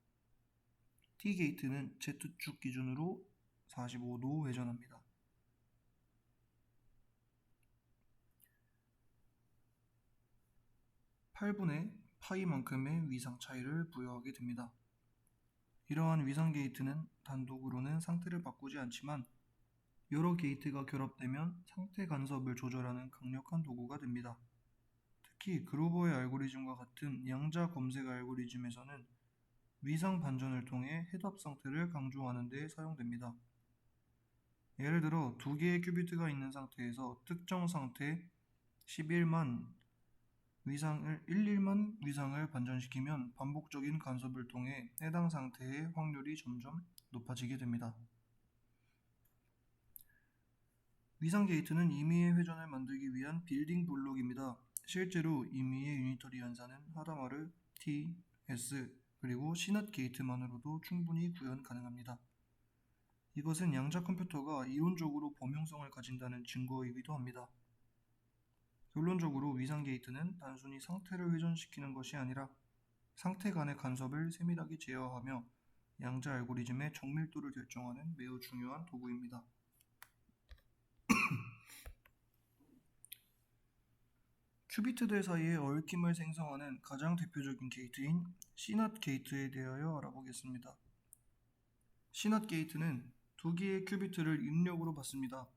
T게이트는 Z축 기준으로 45도 회전합니다. 8분의 파이만큼의 위상 차이를 부여하게 됩니다. 이러한 위상 게이트는 단독으로는 상태를 바꾸지 않지만 여러 게이트가 결합되면 상태 간섭을 조절하는 강력한 도구가 됩니다. 특히 그로버의 알고리즘과 같은 양자 검색 알고리즘에서는 위상 반전을 통해 해답 상태를 강조하는 데 사용됩니다. 예를 들어 두 개의 큐비트가 있는 상태에서 특정 상태 11만 위상을 반전시키면 반복적인 간섭을 통해 해당 상태의 확률이 점점 높아지게 됩니다. 위상 게이트는 임의의 회전을 만들기 위한 빌딩 블록입니다. 실제로 임의의 유니터리 연산은 하다마르, T, S, 그리고 시낫 게이트만으로도 충분히 구현 가능합니다. 이것은 양자 컴퓨터가 이론적으로 범용성을 가진다는 증거이기도 합니다. 결론적으로 위상 게이트는 단순히 상태를 회전시키는 것이 아니라 상태 간의 간섭을 세밀하게 제어하며 양자 알고리즘의 정밀도를 결정하는 매우 중요한 도구입니다. 큐비트들 사이에 얽힘을 생성하는 가장 대표적인 게이트인 시낫 게이트에 대하여 알아보겠습니다. 시낫 게이트는 두 개의 큐비트를 입력으로 받습니다.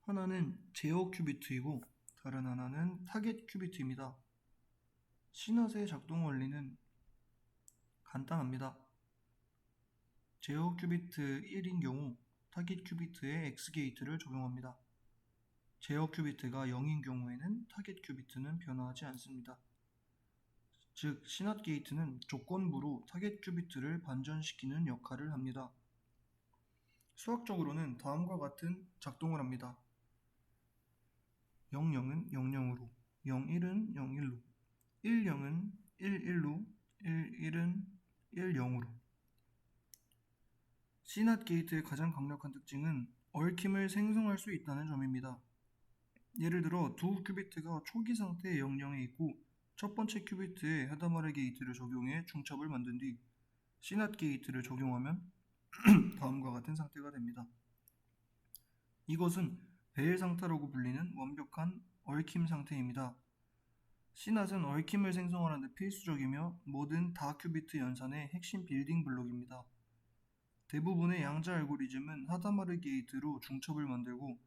하나는 제어 큐비트이고 다른 하나는 타겟 큐비트입니다. 시낫의 작동 원리는 간단합니다. 제어 큐비트 1인 경우 타깃 큐비트에 X 게이트를 적용합니다. 제어 큐비트가 0인 경우에는 타깃 큐비트는 변화하지 않습니다. 즉, 시낫 게이트는 조건부로 타깃 큐비트를 반전시키는 역할을 합니다. 수학적으로는 다음과 같은 작동을 합니다. 00은 00으로, 01은 01로, 10은 11로, 11은 10으로. 시낫 게이트의 가장 강력한 특징은 얽힘을 생성할 수 있다는 점입니다. 예를 들어 두 큐비트가 초기 상태 00에 있고 첫 번째 큐비트에 하다마르 게이트를 적용해 중첩을 만든 뒤 시낫 게이트를 적용하면 다음과 같은 상태가 됩니다. 이것은 베일 상태라고 불리는 완벽한 얽힘 상태입니다. 시낫은 얽힘을 생성하는 데 필수적이며 모든 다큐비트 연산의 핵심 빌딩 블록입니다. 대부분의 양자 알고리즘은 하다마르 게이트로 중첩을 만들고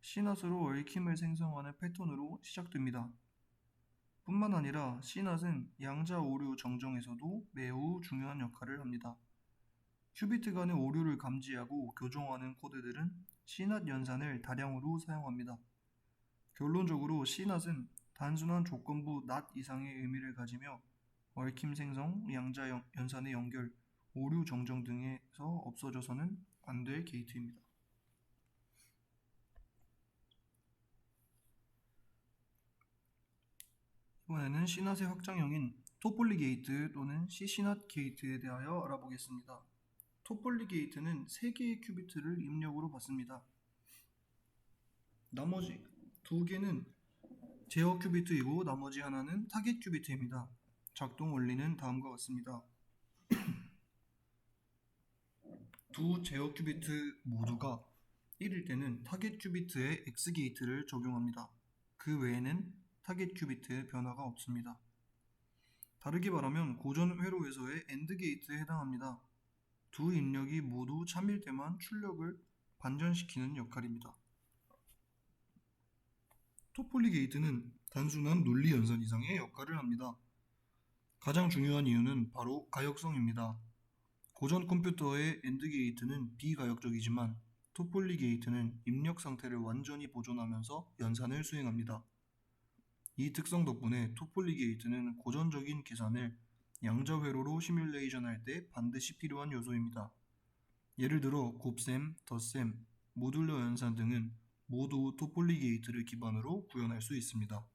시낫으로 얽힘을 생성하는 패턴으로 시작됩니다. 뿐만 아니라 시낫은 양자 오류 정정에서도 매우 중요한 역할을 합니다. 큐비트 간의 오류를 감지하고 교정하는 코드들은 시낫 연산을 다량으로 사용합니다. 결론적으로 시낫은 단순한 조건부 not 이상의 의미를 가지며 얽힘 생성, 양자 연산의 연결, 오류 정정 등에서 없어져서는 안 될 게이트입니다. 이번에는 시낫의 확장형인 토폴리 게이트 또는 시시낫 게이트에 대하여 알아보겠습니다. 토폴리 게이트는 3개의 큐비트를 입력으로 받습니다. 나머지 2개는 제어 큐비트이고 나머지 하나는 타겟 큐비트입니다. 작동 원리는 다음과 같습니다. 두 제어 큐비트 모두가 1일 때는 타겟 큐비트에 X 게이트를 적용합니다. 그 외에는 타겟 큐비트에 변화가 없습니다. 다르게 말하면 고전 회로에서의 AND 게이트에 해당합니다. 두 입력이 모두 참일 때만 출력을 반전시키는 역할입니다. 토폴리 게이트는 단순한 논리 연산 이상의 역할을 합니다. 가장 중요한 이유는 바로 가역성입니다. 고전 컴퓨터의 AND 게이트는 비가역적이지만 토폴리 게이트는 입력 상태를 완전히 보존하면서 연산을 수행합니다. 이 특성 덕분에 토폴리 게이트는 고전적인 계산을 양자 회로로 시뮬레이션할 때 반드시 필요한 요소입니다. 예를 들어 곱셈, 덧셈, 모듈러 연산 등은 모두 토폴리 게이트를 기반으로 구현할 수 있습니다.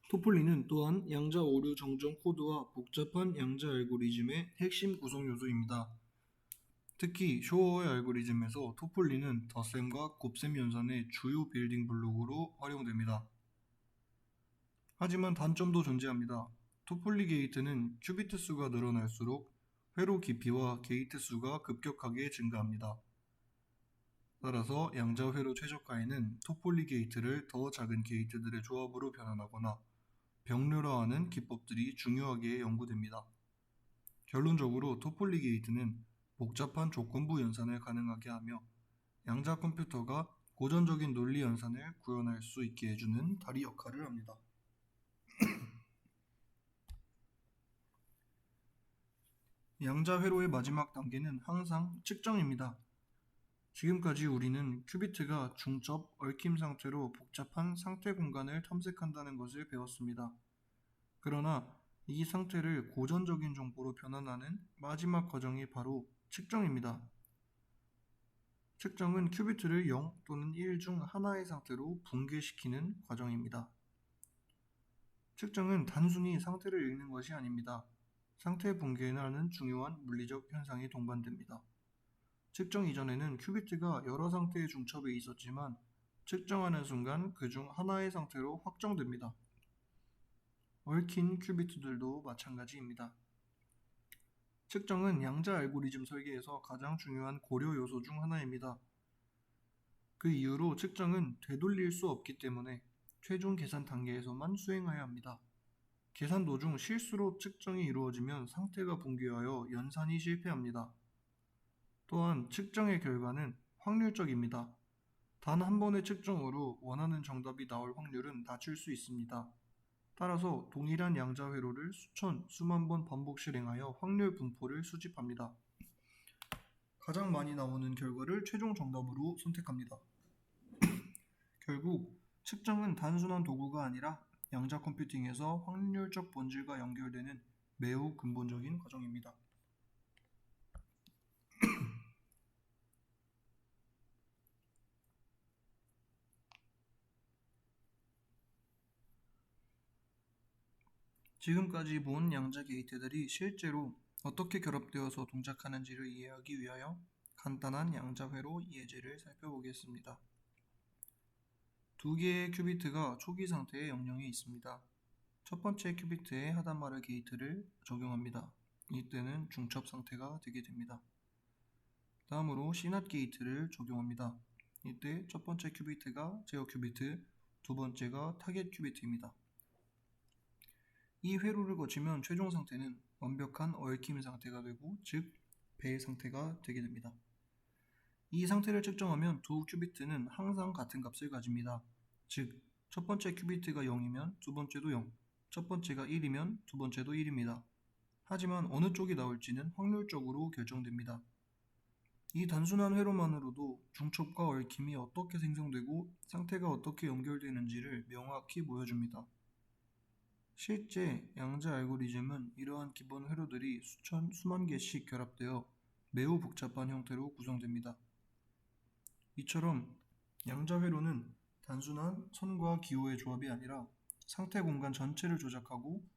토폴리는 또한 양자 오류 정정 코드와 복잡한 양자 알고리즘의 핵심 구성 요소입니다. 특히 쇼어의 알고리즘에서 토폴리는 덧셈과 곱셈 연산의 주요 빌딩 블록으로 활용됩니다. 하지만 단점도 존재합니다. 토폴리 게이트는 큐비트 수가 늘어날수록 회로 깊이와 게이트 수가 급격하게 증가합니다. 따라서 양자 회로 최적화에는 토폴리 게이트를 더 작은 게이트들의 조합으로 변환하거나 병렬화하는 기법들이 중요하게 연구됩니다. 결론적으로 토폴리 게이트는 복잡한 조건부 연산을 가능하게 하며 양자 컴퓨터가 고전적인 논리 연산을 구현할 수 있게 해주는 다리 역할을 합니다. 양자 회로의 마지막 단계는 항상 측정입니다. 지금까지 우리는 큐비트가 중첩, 얽힘 상태로 복잡한 상태 공간을 탐색한다는 것을 배웠습니다. 그러나 이 상태를 고전적인 정보로 변환하는 마지막 과정이 바로 측정입니다. 측정은 큐비트를 0 또는 1 중 하나의 상태로 붕괴시키는 과정입니다. 측정은 단순히 상태를 읽는 것이 아닙니다. 상태 붕괴라는 중요한 물리적 현상이 동반됩니다. 측정 이전에는 큐비트가 여러 상태의 중첩에 있었지만 측정하는 순간 그중 하나의 상태로 확정됩니다. 얽힌 큐비트들도 마찬가지입니다. 측정은 양자 알고리즘 설계에서 가장 중요한 고려 요소 중 하나입니다. 그 이유로 측정은 되돌릴 수 없기 때문에 최종 계산 단계에서만 수행해야 합니다. 계산 도중 실수로 측정이 이루어지면 상태가 붕괴하여 연산이 실패합니다. 또한 측정의 결과는 확률적입니다. 단 한 번의 측정으로 원하는 정답이 나올 확률은 낮출 수 있습니다. 따라서 동일한 양자 회로를 수천, 수만 번 반복 실행하여 확률 분포를 수집합니다. 가장 많이 나오는 결과를 최종 정답으로 선택합니다. 결국 측정은 단순한 도구가 아니라 양자 컴퓨팅에서 확률적 본질과 연결되는 매우 근본적인 과정입니다. 지금까지 본 양자 게이트들이 실제로 어떻게 결합되어서 동작하는지를 이해하기 위하여 간단한 양자 회로 예제를 살펴보겠습니다. 두 개의 큐비트가 초기 상태의 영역에 있습니다. 첫 번째 큐비트에 하단말의 게이트를 적용합니다. 이때는 중첩 상태가 되게 됩니다. 다음으로 시낫 게이트를 적용합니다. 이때 첫 번째 큐비트가 제어 큐비트, 두 번째가 타겟 큐비트입니다. 이 회로를 거치면 최종 상태는 완벽한 얽힘 상태가 되고, 즉 배 상태가 되게 됩니다. 이 상태를 측정하면 두 큐비트는 항상 같은 값을 가집니다. 즉, 첫 번째 큐비트가 0이면 두 번째도 0, 첫 번째가 1이면 두 번째도 1입니다. 하지만 어느 쪽이 나올지는 확률적으로 결정됩니다. 이 단순한 회로만으로도 중첩과 얽힘이 어떻게 생성되고 상태가 어떻게 연결되는지를 명확히 보여줍니다. 실제 양자 알고리즘은 이러한 기본 회로들이 수천, 수만 개씩 결합되어 매우 복잡한 형태로 구성됩니다. 이처럼 양자 회로는 단순한 선과 기호의 조합이 아니라 상태 공간 전체를 조작하고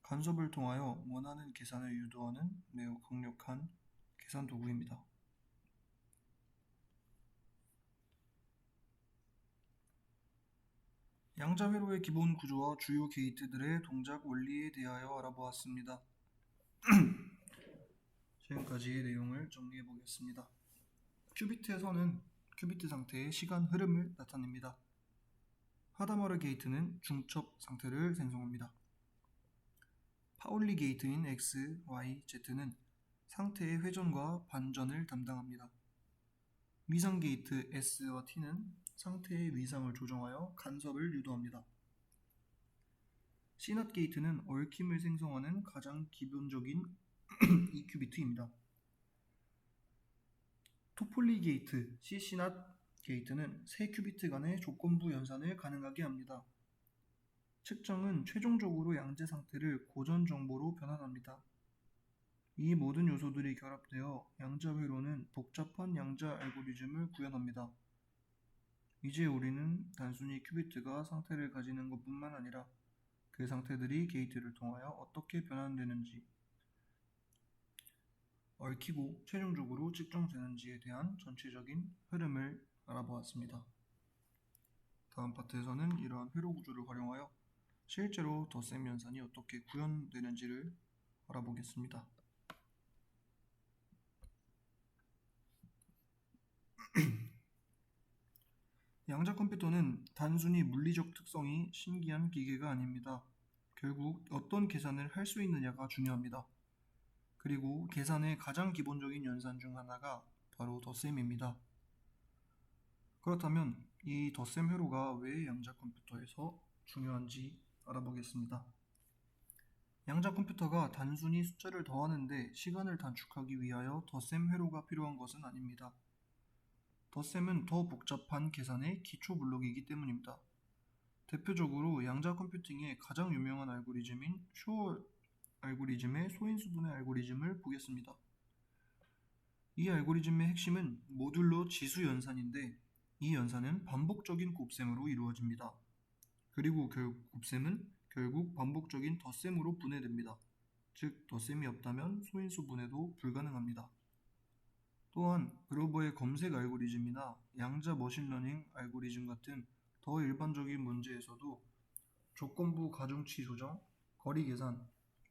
간섭을 통하여 원하는 계산을 유도하는 매우 강력한 계산 도구입니다. 양자 회로의 기본 구조와 주요 게이트들의 동작 원리에 대하여 알아보았습니다. 지금까지의 내용을 정리해 보겠습니다. 큐비트의 선은 큐비트 상태의 시간 흐름을 나타냅니다. 하다머르 게이트는 중첩 상태를 생성합니다. 파울리 게이트인 X, Y, Z는 상태의 회전과 반전을 담당합니다. 위상 게이트 S와 T는 상태의 위상을 조정하여 간섭을 유도합니다. C낫 게이트는 얽힘을 생성하는 가장 기본적인 EQ비트입니다. 토폴리 게이트 CC낫 게이트는 세 큐비트 간의 조건부 연산을 가능하게 합니다. 측정은 최종적으로 양재 상태를 고전 정보로 변환합니다. 이 모든 요소들이 결합되어 양자 회로는 복잡한 양자 알고리즘을 구현합니다. 이제 우리는 단순히 큐비트가 상태를 가지는 것뿐만 아니라 그 상태들이 게이트를 통하여 어떻게 변환되는지, 얽히고 최종적으로 측정되는지에 대한 전체적인 흐름을 알아보았습니다. 다음 파트에서는 이러한 회로 구조를 활용하여 실제로 덧셈 연산이 어떻게 구현되는지를 알아보겠습니다. 양자 컴퓨터는 단순히 물리적 특성이 신기한 기계가 아닙니다. 결국 어떤 계산을 할 수 있느냐가 중요합니다. 그리고 계산의 가장 기본적인 연산 중 하나가 바로 덧셈입니다. 그렇다면 이 덧셈 회로가 왜 양자 컴퓨터에서 중요한지 알아보겠습니다. 양자 컴퓨터가 단순히 숫자를 더하는데 시간을 단축하기 위하여 덧셈 회로가 필요한 것은 아닙니다. 덧셈은 더 복잡한 계산의 기초 블록이기 때문입니다. 대표적으로 양자 컴퓨팅의 가장 유명한 알고리즘인 쇼어 알고리즘의 소인수분해 알고리즘을 보겠습니다. 이 알고리즘의 핵심은 모듈러 지수 연산인데 이 연산은 반복적인 곱셈으로 이루어집니다. 그리고 곱셈은 결국 반복적인 덧셈으로 분해됩니다. 즉 덧셈이 없다면 소인수 분해도 불가능합니다. 또한 그로버의 검색 알고리즘이나 양자 머신러닝 알고리즘 같은 더 일반적인 문제에서도 조건부 가중치 조정, 거리 계산,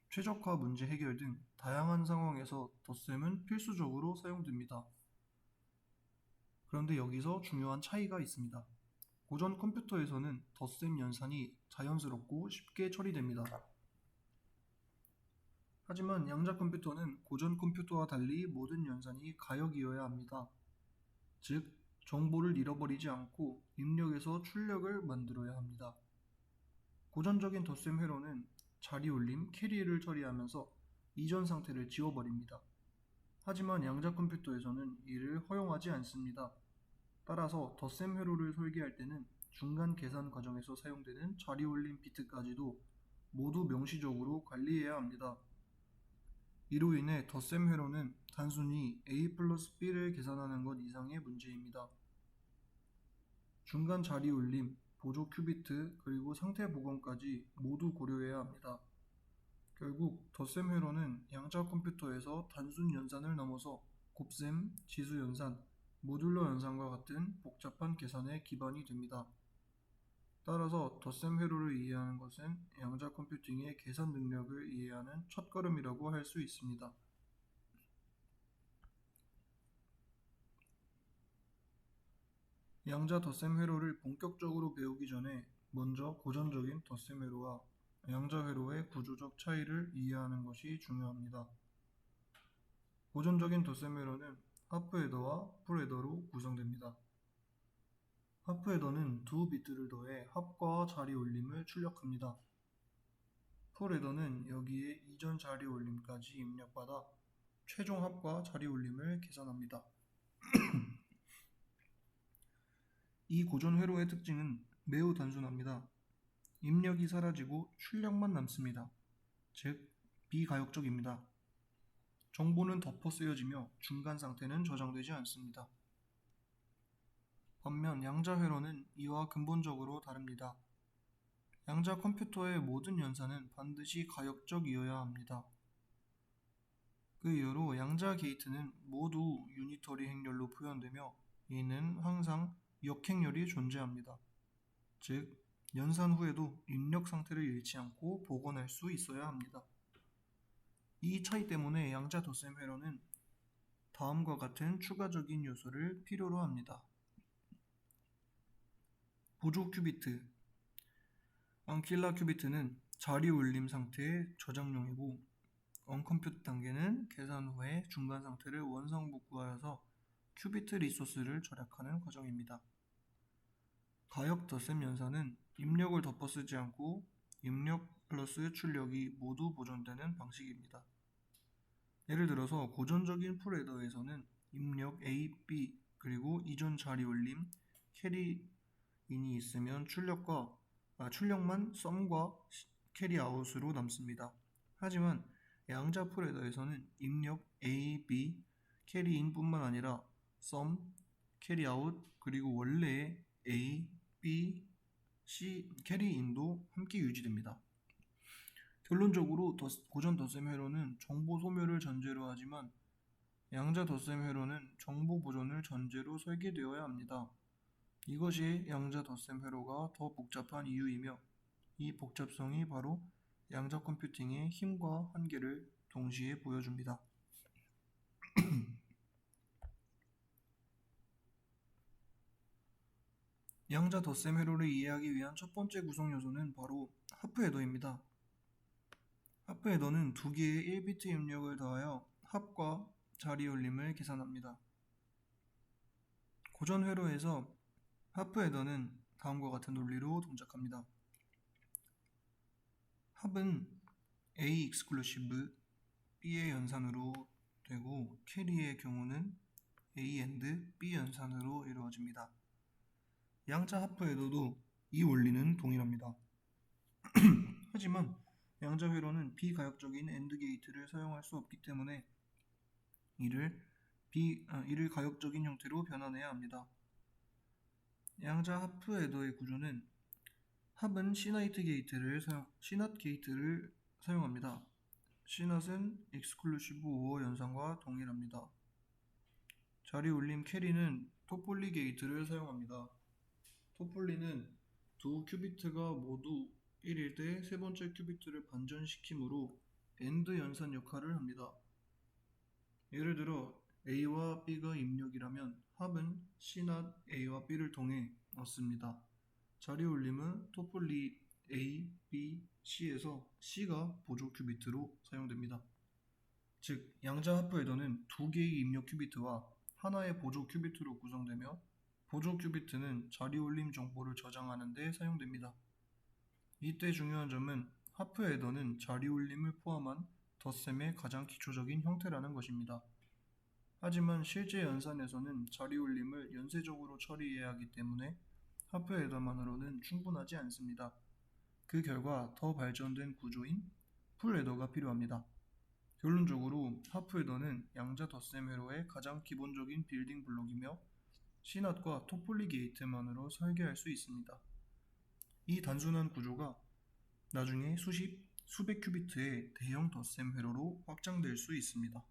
최적화 문제 해결 등 다양한 상황에서 덧셈은 필수적으로 사용됩니다. 그런데 여기서 중요한 차이가 있습니다. 고전 컴퓨터에서는 덧셈 연산이 자연스럽고 쉽게 처리됩니다. 하지만 양자 컴퓨터는 고전 컴퓨터와 달리 모든 연산이 가역이어야 합니다. 즉, 정보를 잃어버리지 않고 입력에서 출력을 만들어야 합니다. 고전적인 덧셈 회로는 자리 올림, 캐리를 처리하면서 이전 상태를 지워버립니다. 하지만 양자 컴퓨터에서는 이를 허용하지 않습니다. 따라서 덧셈 회로를 설계할 때는 중간 계산 과정에서 사용되는 자리 올림 비트까지도 모두 명시적으로 관리해야 합니다. 이로 인해 덧셈 회로는 단순히 A 플러스 B를 계산하는 것 이상의 문제입니다. 중간 자리 올림, 보조 큐비트, 그리고 상태 복원까지 모두 고려해야 합니다. 결국 덧셈 회로는 양자 컴퓨터에서 단순 연산을 넘어서 곱셈, 지수 연산, 모듈러 연산과 같은 복잡한 계산의 기반이 됩니다. 따라서 덧셈 회로를 이해하는 것은 양자 컴퓨팅의 계산 능력을 이해하는 첫걸음이라고 할 수 있습니다. 양자 덧셈 회로를 본격적으로 배우기 전에 먼저 고전적인 덧셈 회로와 양자 회로의 구조적 차이를 이해하는 것이 중요합니다. 고전적인 덧셈 회로는 하프 헤더와 풀 헤더로 구성됩니다. 하프 헤더는 두 비트를 더해 합과 자리 올림을 출력합니다. 풀 헤더는 여기에 이전 자리 올림까지 입력받아 최종 합과 자리 올림을 계산합니다. 이 고전 회로의 특징은 매우 단순합니다. 입력이 사라지고 출력만 남습니다. 즉, 비가역적입니다. 정보는 덮어 쓰여지며 중간 상태는 저장되지 않습니다. 반면 양자 회로는 이와 근본적으로 다릅니다. 양자 컴퓨터의 모든 연산은 반드시 가역적이어야 합니다. 그 이유로 양자 게이트는 모두 유니터리 행렬로 표현되며 이는 항상 역행렬이 존재합니다. 즉, 연산 후에도 입력 상태를 잃지 않고 복원할 수 있어야 합니다. 이 차이 때문에 양자 덧셈 회로는 다음과 같은 추가적인 요소를 필요로 합니다. 보조 큐비트, 앙킬라 큐비트는 자리 올림 상태의 저장용이고 언컴퓨트 단계는 계산 후에 중간 상태를 원상 복구하여서 큐비트 리소스를 절약하는 과정입니다. 가역 덧셈 연산은 입력을 덮어쓰지 않고 입력 플러스 출력이 모두 보존되는 방식입니다. 예를 들어서 고전적인 풀헤더에서는 입력 A, B 그리고 이전 자리 올림, 캐리인이 있으면 출력만 썸과 캐리 아웃으로 남습니다. 하지만 양자 풀헤더에서는 입력 A, B, 캐리인 뿐만 아니라 썸, 캐리 아웃 그리고 원래의 A, B, C 캐리인도 함께 유지됩니다. 결론적으로 고전 덧셈 회로는 정보 소멸을 전제로 하지만 양자 덧셈 회로는 정보 보존을 전제로 설계되어야 합니다. 이것이 양자 덧셈 회로가 더 복잡한 이유이며 이 복잡성이 바로 양자 컴퓨팅의 힘과 한계를 동시에 보여줍니다. 양자 덧셈 회로를 이해하기 위한 첫 번째 구성 요소는 바로 하프 헤더입니다. 하프 헤더는 두 개의 1비트 입력을 더하여 합과 자리 올림을 계산합니다. 고전 회로에서 하프 헤더는 다음과 같은 논리로 동작합니다. 합은 A 익스클루시브 B의 연산으로 되고 캐리의 경우는 A and B 연산으로 이루어집니다. 양자 하프 헤더도 이 원리는 동일합니다. 하지만 양자 회로는 비가역적인 AND 게이트를 사용할 수 없기 때문에 이를 가역적인 형태로 변환해야 합니다. 양자 하프 헤더의 구조는 합은 CNOT 게이트를 사용합니다. CNOT은 익스클루시브 오어 연산과 동일합니다. 자리 올림 캐리는 토폴리 게이트를 사용합니다. 토폴리는 두 큐비트가 모두 1일 때 세 번째 큐비트를 반전시키므로 AND 연산 역할을 합니다. 예를 들어 A와 B가 입력이라면 합은 CNOT A와 B를 통해 얻습니다. 자리 올림은 토폴리 A, B, C에서 C가 보조 큐비트로 사용됩니다. 즉, 양자 하프 헤더는 두 개의 입력 큐비트와 하나의 보조 큐비트로 구성되며 보조 큐비트는 자리 올림 정보를 저장하는 데 사용됩니다. 이때 중요한 점은 하프 헤더는 자리 올림을 포함한 덧셈의 가장 기초적인 형태라는 것입니다. 하지만 실제 연산에서는 자리 올림을 연쇄적으로 처리해야 하기 때문에 하프 헤더만으로는 충분하지 않습니다. 그 결과 더 발전된 구조인 풀 헤더가 필요합니다. 결론적으로 하프 헤더는 양자 덧셈 회로의 가장 기본적인 빌딩 블록이며 CNOT과 토폴리 게이트만으로 설계할 수 있습니다. 이 단순한 구조가 나중에 수백 큐비트의 대형 덧셈 회로로 확장될 수 있습니다.